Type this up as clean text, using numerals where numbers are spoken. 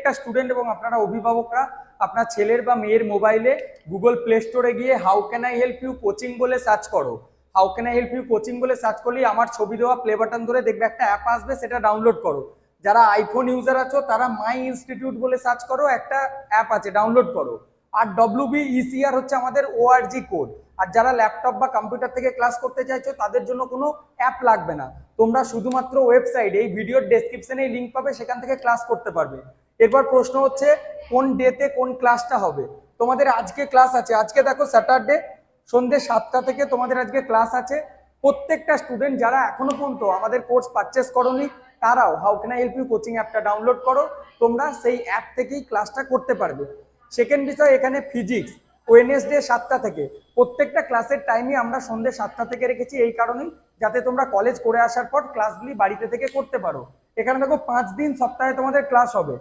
প্রত্যেকটা স্টুডেন্ট এবং আপনারা অভিভাবকরা আপনার ছেলের বা মেয়ের মোবাইলে গুগল প্লে স্টোরে গিয়ে how can I help you coaching বলে সার্চ করো। How can I help you coaching বলে সার্চ করলেই আমার ছবি দেওয়া প্লে বাটন ধরে দেখবে একটা অ্যাপ আসবে, সেটা ডাউনলোড করো। যারা আইফোন ইউজার আছো তারা মাই ইনস্টিটিউট বলে সার্চ করো, একটা অ্যাপ আছে, ডাউনলোড করো। আর WBECR হচ্ছে আমাদের ORG কোড। আর যারা ল্যাপটপ বা কম্পিউটার থেকে ক্লাস করতে চাইছো তাদের জন্য কোনো অ্যাপ লাগবে না, তোমরা শুধুমাত্র ওয়েবসাইট, এই ভিডিওর ডেসক্রিপশনে লিঙ্ক পাবে, সেখান থেকে ক্লাস করতে পারবে। এরপর প্রশ্ন হচ্ছে কোন ডেতে কোন ক্লাসটা হবে। তোমাদের আজকে ক্লাস আছে, আজকে দেখো স্যাটারডে সন্ধ্যে 7টা থেকে তোমাদের আজকে ক্লাস আছে। প্রত্যেকটা স্টুডেন্ট যারা এখনো পর্যন্ত আমাদের কোর্স পারচেস করোনি তারাও how can I help you coaching অ্যাপটা ডাউনলোড করো, তোমরা সেই অ্যাপ থেকেই ক্লাসটা করতে পারবে। সেকেন্ড বিষয়, এখানে ফিজিক্স ওয়েডনেসডে 7টা থেকে, প্রত্যেকটা ক্লাসের টাইমই আমরা সন্ধ্যে 7টা থেকে রেখেছি এই কারণেই যাতে তোমরা কলেজ করে আসার পর ক্লাসগুলি বাড়িতে থেকে করতে পারো। এখানে দেখো 5 দিন সপ্তাহে তোমাদের ক্লাস হবে।